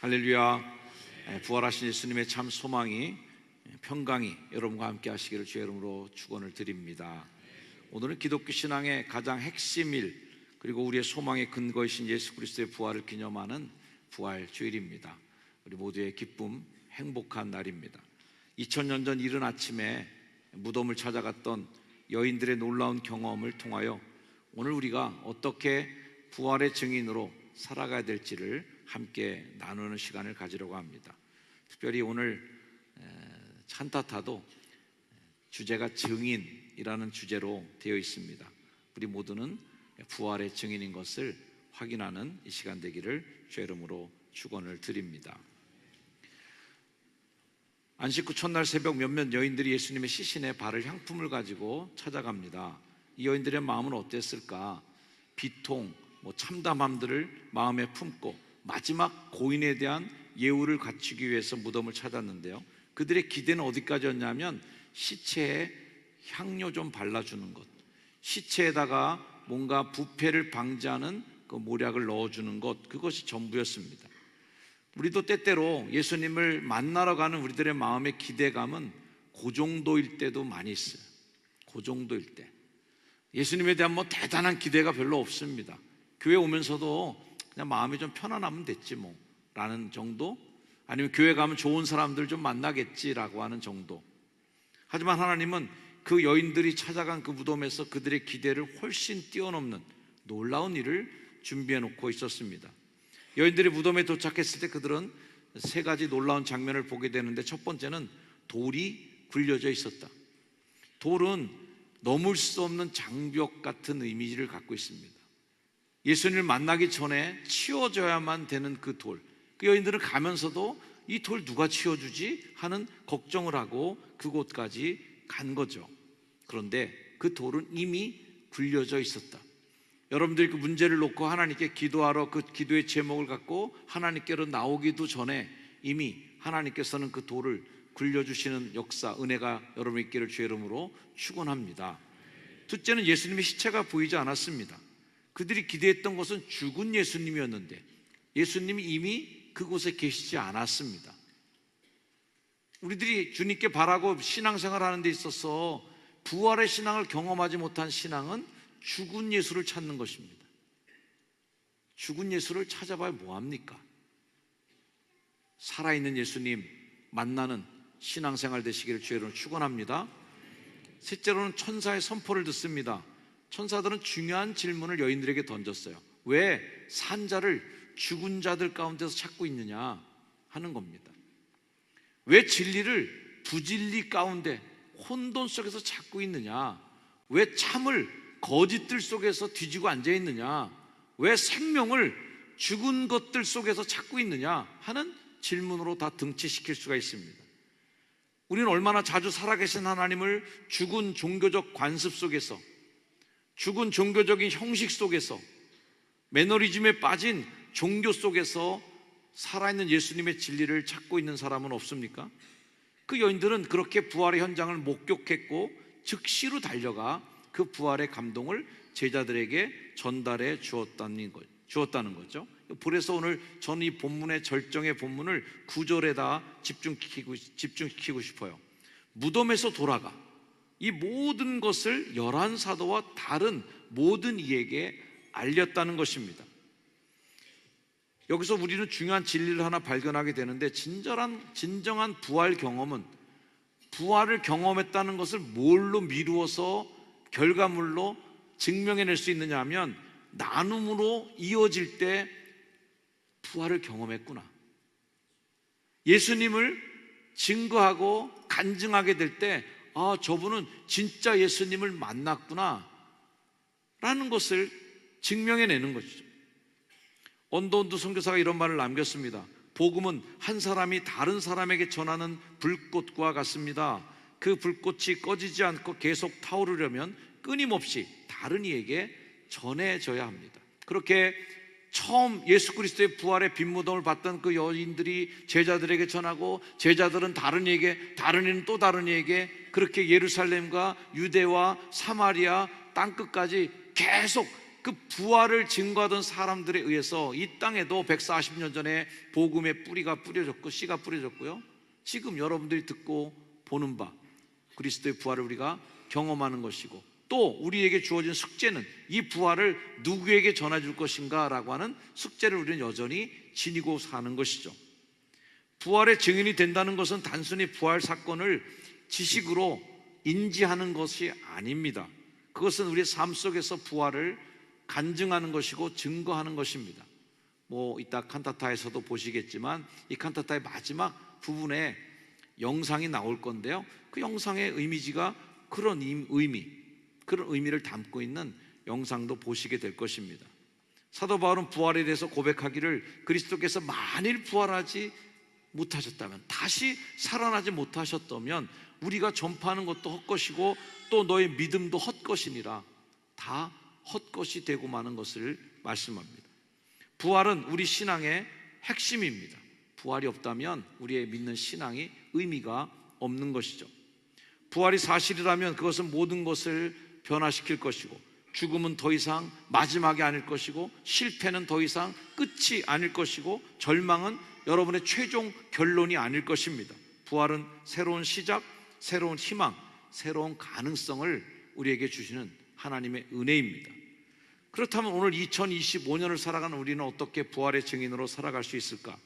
할렐루야. 부활하신 예수님의 참 소망이, 평강이 여러분과 함께 하시기를 주의 이름으로 축원을 드립니다. 오늘은 기독교 신앙의 가장 핵심일, 그리고 우리의 소망의 근거이신 예수 그리스도의 부활을 기념하는 부활 주일입니다. 우리 모두의 기쁨, 행복한 날입니다. 2000년 전 이른 아침에 무덤을 찾아갔던 여인들의 놀라운 경험을 통하여 오늘 우리가 어떻게 부활의 증인으로 살아가야 될지를 함께 나누는 시간을 가지려고 합니다. 특별히 오늘 찬타타도 주제가 증인이라는 주제로 되어 있습니다. 우리 모두는 부활의 증인인 것을 확인하는 이 시간 되기를 주의 이름으로 축원을 드립니다. 안식 후 첫날 새벽 몇몇 여인들이 예수님의 시신에 바를 향품을 가지고 찾아갑니다. 이 여인들의 마음은 어땠을까? 비통, 참담함들을 마음에 품고 마지막 고인에 대한 예우를 갖추기 위해서 무덤을 찾았는데요, 그들의 기대는 어디까지였냐면 시체에 향료 좀 발라주는 것, 시체에다가 뭔가 부패를 방지하는 그 모략을 넣어주는 것, 그것이 전부였습니다. 우리도 때때로 예수님을 만나러 가는 우리들의 마음의 기대감은 그 정도일 때도 많이 있어요. 그 정도일 때 예수님에 대한 대단한 기대가 별로 없습니다. 교회 오면서도 그냥 마음이 좀 편안하면 됐지 라는 정도, 아니면 교회 가면 좋은 사람들 좀 만나겠지라고 하는 정도. 하지만 하나님은 그 여인들이 찾아간 그 무덤에서 그들의 기대를 훨씬 뛰어넘는 놀라운 일을 준비해 놓고 있었습니다. 여인들이 무덤에 도착했을 때 그들은 세 가지 놀라운 장면을 보게 되는데, 첫 번째는 돌이 굴려져 있었다. 돌은 넘을 수 없는 장벽 같은 이미지를 갖고 있습니다. 예수님을 만나기 전에 치워져야만 되는 그 돌, 그 여인들은 가면서도 이 돌 누가 치워주지 하는 걱정을 하고 그곳까지 간 거죠. 그런데 그 돌은 이미 굴려져 있었다. 여러분들이 그 문제를 놓고 하나님께 기도하러 그 기도의 제목을 갖고 하나님께로 나오기도 전에 이미 하나님께서는 그 돌을 굴려주시는 역사, 은혜가 여러분 있기를 주의 이름으로 축원합니다. 둘째는 예수님의 시체가 보이지 않았습니다. 그들이 기대했던 것은 죽은 예수님이었는데 예수님이 이미 그곳에 계시지 않았습니다. 우리들이 주님께 바라고 신앙생활 하는 데 있어서 부활의 신앙을 경험하지 못한 신앙은 죽은 예수를 찾는 것입니다. 죽은 예수를 찾아봐야 뭐합니까? 살아있는 예수님 만나는 신앙생활 되시기를 주의 이름으로 축원합니다. 셋째로는 천사의 선포를 듣습니다. 천사들은 중요한 질문을 여인들에게 던졌어요. 왜 산자를 죽은 자들 가운데서 찾고 있느냐 하는 겁니다. 왜 진리를 부진리 가운데 혼돈 속에서 찾고 있느냐? 왜 참을 거짓들 속에서 뒤지고 앉아 있느냐? 왜 생명을 죽은 것들 속에서 찾고 있느냐 하는 질문으로 다 등치시킬 수가 있습니다. 우리는 얼마나 자주 살아계신 하나님을 죽은 종교적 관습 속에서, 죽은 종교적인 형식 속에서, 매너리즘에 빠진 종교 속에서 살아있는 예수님의 진리를 찾고 있는 사람은 없습니까? 그 여인들은 그렇게 부활의 현장을 목격했고 즉시로 달려가 그 부활의 감동을 제자들에게 전달해 주었다는 거죠. 그래서 오늘 저는 이 본문의 절정의 본문을 9절에다 집중시키고 싶어요. 무덤에서 돌아가 이 모든 것을 11사도와 다른 모든 이에게 알렸다는 것입니다. 여기서 우리는 중요한 진리를 하나 발견하게 되는데, 진정한 부활 경험은 부활을 경험했다는 것을 뭘로 미루어서 결과물로 증명해낼 수 있느냐 하면 나눔으로 이어질 때 부활을 경험했구나, 예수님을 증거하고 간증하게 될 때 저분은 진짜 예수님을 만났구나 라는 것을 증명해내는 것이죠. 언더운드 선교사가 이런 말을 남겼습니다. 복음은 한 사람이 다른 사람에게 전하는 불꽃과 같습니다. 그 불꽃이 꺼지지 않고 계속 타오르려면 끊임없이 다른 이에게 전해져야 합니다. 그렇게 처음 예수 그리스도의 부활의 빈무덤을 봤던 그 여인들이 제자들에게 전하고, 제자들은 다른 이에게, 다른 이는 또 다른 이에게, 그렇게 예루살렘과 유대와 사마리아 땅끝까지 계속 그 부활을 증거하던 사람들에 의해서 이 땅에도 140년 전에 복음의 뿌리가 뿌려졌고 씨가 뿌려졌고요, 지금 여러분들이 듣고 보는 바 그리스도의 부활을 우리가 경험하는 것이고, 또 우리에게 주어진 숙제는 이 부활을 누구에게 전해줄 것인가 라고 하는 숙제를 우리는 여전히 지니고 사는 것이죠. 부활의 증인이 된다는 것은 단순히 부활 사건을 지식으로 인지하는 것이 아닙니다. 그것은 우리의 삶 속에서 부활을 간증하는 것이고 증거하는 것입니다. 이따 칸타타에서도 보시겠지만 이 칸타타의 마지막 부분에 영상이 나올 건데요, 그 영상의 이미지가 그런 의미를 담고 있는 영상도 보시게 될 것입니다. 사도 바울은 부활에 대해서 고백하기를, 그리스도께서 만일 부활하지 못하셨다면, 다시 살아나지 못하셨다면 우리가 전파하는 것도 헛것이고 또 너의 믿음도 헛것이니라, 다 헛것이 되고 마는 것을 말씀합니다. 부활은 우리 신앙의 핵심입니다. 부활이 없다면 우리의 믿는 신앙이 의미가 없는 것이죠. 부활이 사실이라면 그것은 모든 것을 변화시킬 것이고, 죽음은 더 이상 마지막이 아닐 것이고, 실패는 더 이상 끝이 아닐 것이고, 절망은 여러분의 최종 결론이 아닐 것입니다. 부활은 새로운 시작, 새로운 희망, 새로운 가능성을 우리에게 주시는 하나님의 은혜입니다. 그렇다면 오늘 2025년을 살아가는 우리는 어떻게 부활의 증인으로 살아갈 수 있을까?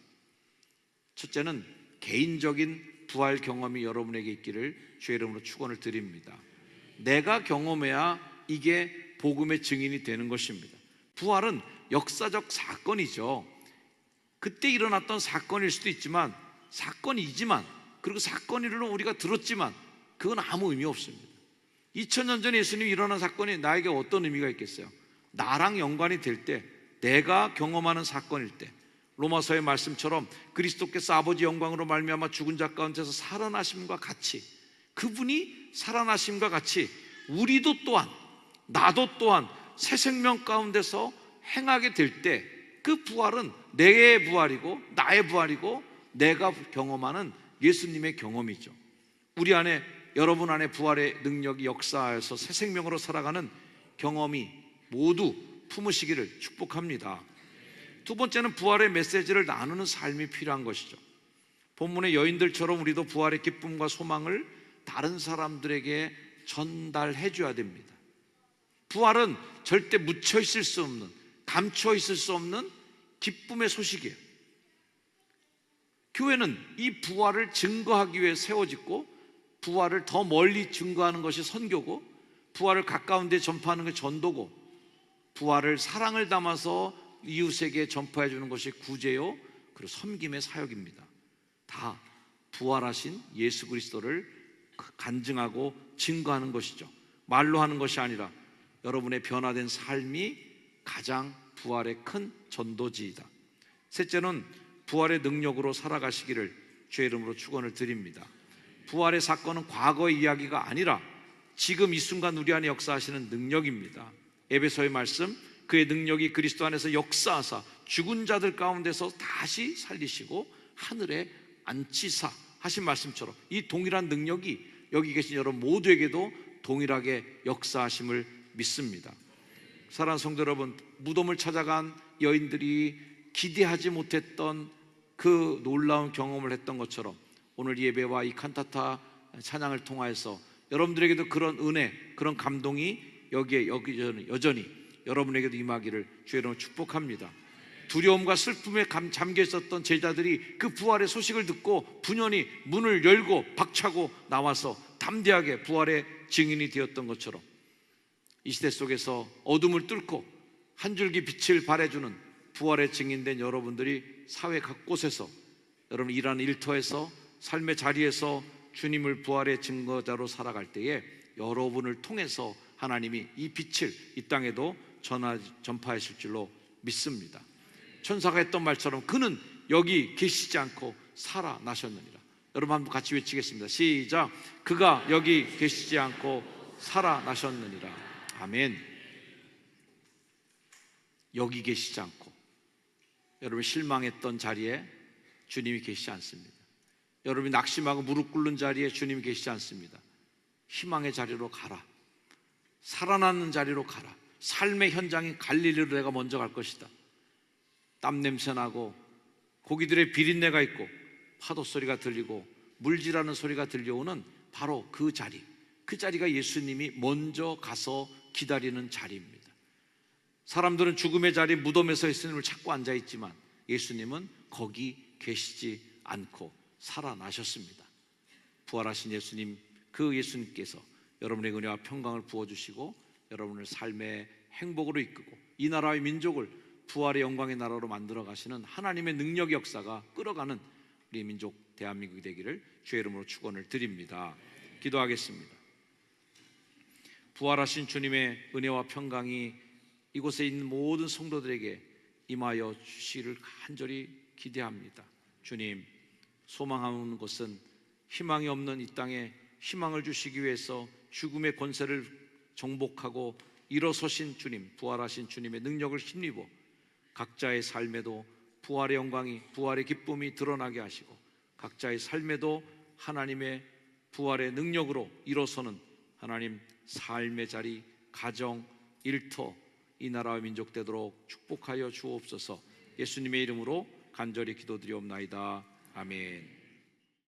첫째는 개인적인 부활 경험이 여러분에게 있기를 주의 이름으로 축원을 드립니다. 내가 경험해야 이게 복음의 증인이 되는 것입니다. 부활은 역사적 사건이죠. 그때 일어났던 사건일 수도 있지만, 그리고 사건으로 우리가 들었지만 그건 아무 의미 없습니다. 2000년 전에 예수님이 일어난 사건이 나에게 어떤 의미가 있겠어요? 나랑 연관이 될 때, 내가 경험하는 사건일 때, 로마서의 말씀처럼 그리스도께서 아버지 영광으로 말미암아 죽은 자 가운데서 살아나심과 같이, 그분이 살아나심과 같이 우리도 또한, 나도 또한 새 생명 가운데서 행하게 될 때, 그 부활은 내 부활이고 나의 부활이고 내가 경험하는 예수님의 경험이죠. 우리 안에, 여러분 안에 부활의 능력이 역사하여서 새 생명으로 살아가는 경험이 모두 품으시기를 축복합니다. 두 번째는 부활의 메시지를 나누는 삶이 필요한 것이죠. 본문의 여인들처럼 우리도 부활의 기쁨과 소망을 다른 사람들에게 전달해 줘야 됩니다. 부활은 절대 묻혀 있을 수 없는, 감춰 있을 수 없는 기쁨의 소식이에요. 교회는 이 부활을 증거하기 위해 세워졌고, 부활을 더 멀리 증거하는 것이 선교고, 부활을 가까운 데 전파하는 것이 전도고, 부활을 사랑을 담아서 이웃에게 전파해 주는 것이 구제요, 그리고 섬김의 사역입니다. 다 부활하신 예수 그리스도를 간증하고 증거하는 것이죠. 말로 하는 것이 아니라 여러분의 변화된 삶이 가장 부활의 큰 전도지이다. 셋째는 부활의 능력으로 살아가시기를 주의 이름으로 축원을 드립니다. 부활의 사건은 과거의 이야기가 아니라 지금 이 순간 우리 안에 역사하시는 능력입니다. 에베소의 말씀, 그의 능력이 그리스도 안에서 역사하사 죽은 자들 가운데서 다시 살리시고 하늘에 앉히사 하신 말씀처럼 이 동일한 능력이 여기 계신 여러분 모두에게도 동일하게 역사하심을 믿습니다. 사랑하는 성도 여러분, 무덤을 찾아간 여인들이 기대하지 못했던 그 놀라운 경험을 했던 것처럼, 오늘 예배와 이 칸타타 찬양을 통하여서 여러분들에게도 그런 은혜, 그런 감동이 여전히 여러분에게도 임하기를 주의 이름으로 축복합니다. 두려움과 슬픔에 잠겨 있었던 제자들이 그 부활의 소식을 듣고 분연히 문을 열고 박차고 나와서 담대하게 부활의 증인이 되었던 것처럼, 이 시대 속에서 어둠을 뚫고 한 줄기 빛을 발해주는 부활의 증인된 여러분들이 사회 곳곳에서, 여러분 일하는 일터에서, 삶의 자리에서 주님을 부활의 증거자로 살아갈 때에 여러분을 통해서 하나님이 이 빛을 이 땅에도 전파하실 줄로 믿습니다. 천사가 했던 말처럼 그는 여기 계시지 않고 살아나셨느니라. 여러분 한번 같이 외치겠습니다. 시작. 그가 여기 계시지 않고 살아나셨느니라. 아멘. 여기 계시지 않고, 여러분 실망했던 자리에 주님이 계시지 않습니다. 여러분이 낙심하고 무릎 꿇는 자리에 주님이 계시지 않습니다. 희망의 자리로 가라, 살아나는 자리로 가라, 삶의 현장인 갈릴리로 내가 먼저 갈 것이다. 땀 냄새 나고 고기들의 비린내가 있고 파도 소리가 들리고 물질하는 소리가 들려오는 바로 그 자리, 그 자리가 예수님이 먼저 가서 기다리는 자리입니다. 사람들은 죽음의 자리 무덤에서 예수님을 찾고 앉아있지만 예수님은 거기 계시지 않고 살아나셨습니다. 부활하신 예수님, 그 예수님께서 여러분의 은혜와 평강을 부어주시고 여러분을 삶의 행복으로 이끌고 이 나라의 민족을 부활의 영광의 나라로 만들어 가시는 하나님의 능력 역사가 끌어가는 우리 민족 대한민국이 되기를 주의 이름으로 축원을 드립니다. 기도하겠습니다. 부활하신 주님의 은혜와 평강이 이곳에 있는 모든 성도들에게 임하여 주시기를 간절히 기대합니다. 주님, 소망하는 것은 희망이 없는 이 땅에 희망을 주시기 위해서 죽음의 권세를 정복하고 일어서신 주님, 부활하신 주님의 능력을 힘입어 각자의 삶에도 부활의 영광이, 부활의 기쁨이 드러나게 하시고 각자의 삶에도 하나님의 부활의 능력으로 일어서는 하나님 삶의 자리, 가정, 일터, 이 나라와 민족 되도록 축복하여 주옵소서. 예수님의 이름으로 간절히 기도드리옵나이다. 아멘.